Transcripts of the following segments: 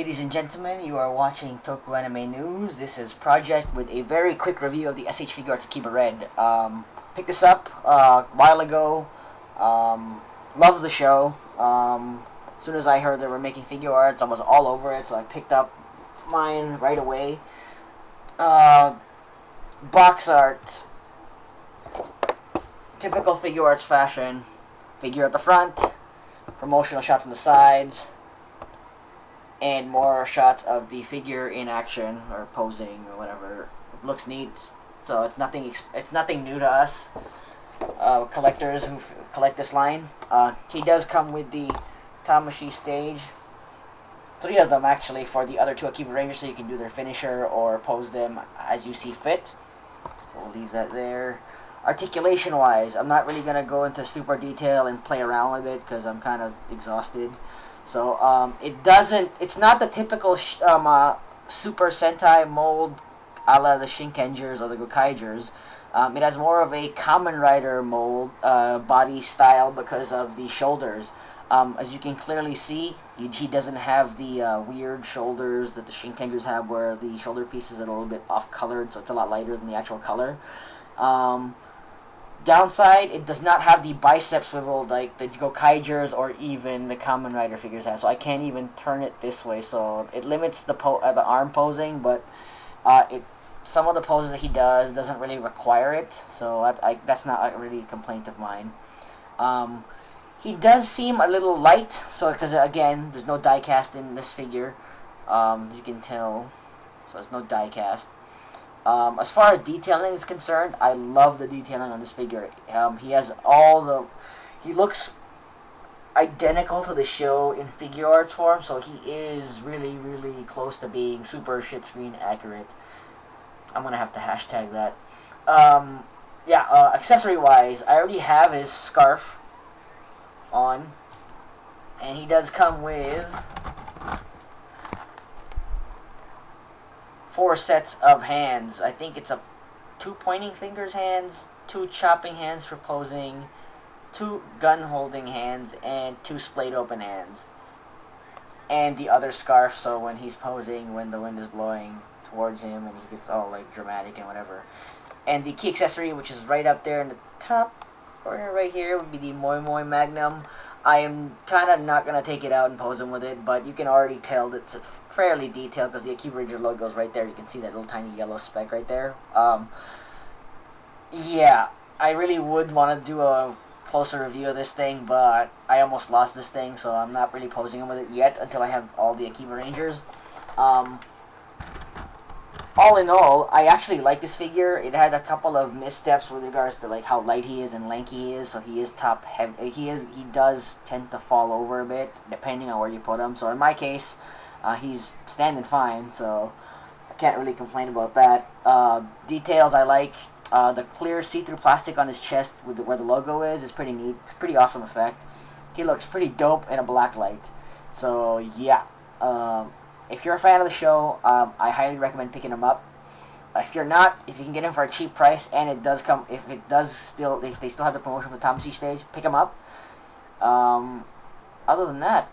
Ladies and gentlemen, you are watching TokuAnimeNews. This is Project with a very quick review of the SH Figuarts Akiba Red. Picked this up a while ago. Loved the show. As soon as I heard they were making figure arts, I was all over it, so I picked up mine right away. Box art. Typical figure arts fashion. Figure at the front, promotional shots on the sides, and more shots of the figure in action or posing or whatever. It looks neat, so it's nothing new to us collectors who collect this line. He does come with the Tamashii stage, 3 of them actually, for the other 2 Akiba Rangers, so you can do their finisher or pose them as you see fit. We'll leave that there. Articulation wise, I'm not really gonna go into super detail and play around with it because I'm kind of exhausted. So it's not the typical Super Sentai mold a la the Shinkengers or the Gokaigers. It has more of a Kamen Rider mold body style because of the shoulders. As you can clearly see, he doesn't have the weird shoulders that the Shinkengers have, where the shoulder piece is a little bit off-colored, so it's a lot lighter than the actual color. Downside, it does not have the bicep swivel like the Gokaigers or even the Kamen Rider figures have, so I can't even turn it this way, so it limits the arm posing, but some of the poses that he doesn't really require it, so that's not really a complaint of mine. He does seem a little light, so because again, there's no diecast in this figure, you can tell, so there's no diecast. As far as detailing is concerned, I love the detailing on this figure. He looks identical to the show in figure arts form, so he is really, really close to being super shit screen accurate. I'm gonna have to hashtag that. Accessory wise, I already have his scarf on, and he does come with 4 sets of hands. I think it's 2 pointing fingers hands, 2 chopping hands for posing, 2 gun holding hands, and 2 splayed open hands. And the other scarf, so when he's posing, when the wind is blowing towards him and he gets all like dramatic and whatever. And the key accessory, which is right up there in the top corner right here, would be the Moe Moe Magnum. I am kind of not going to take it out and pose him with it, but you can already tell that it's fairly detailed because the Akiba Ranger logo is right there. You can see that little tiny yellow speck right there. Yeah, I really would want to do a closer review of this thing, but I almost lost this thing, so I'm not really posing him with it yet until I have all the Akiba Rangers. All in all, I actually like this figure. It had a couple of missteps with regards to like how light he is and lanky he is. So he is top heavy. He does tend to fall over a bit depending on where you put him. So in my case, he's standing fine. So I can't really complain about that. Details I like. The clear see-through plastic on his chest with where the logo is pretty neat. It's a pretty awesome effect. He looks pretty dope in a black light. So yeah. If you're a fan of the show, I highly recommend picking him up. If you're not, if you can get him for a cheap price, and it does come, if they still have the promotion for the Tamashii stage, pick him up. Other than that,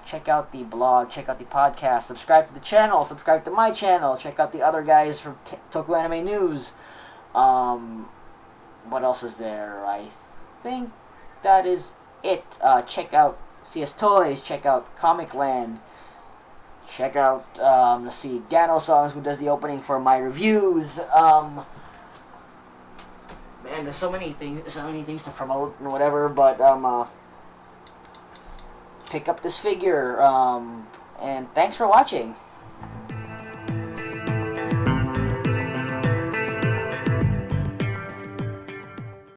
check out the blog, check out the podcast, subscribe to the channel, subscribe to my channel, check out the other guys from TokuAnimeNews. What else is there? I think that is it. Check out CS Toys, check out Comic Land. Check out, let's see, Dano Songs, who does the opening for my reviews. Man, there's so many things to promote and whatever, but, pick up this figure, and thanks for watching.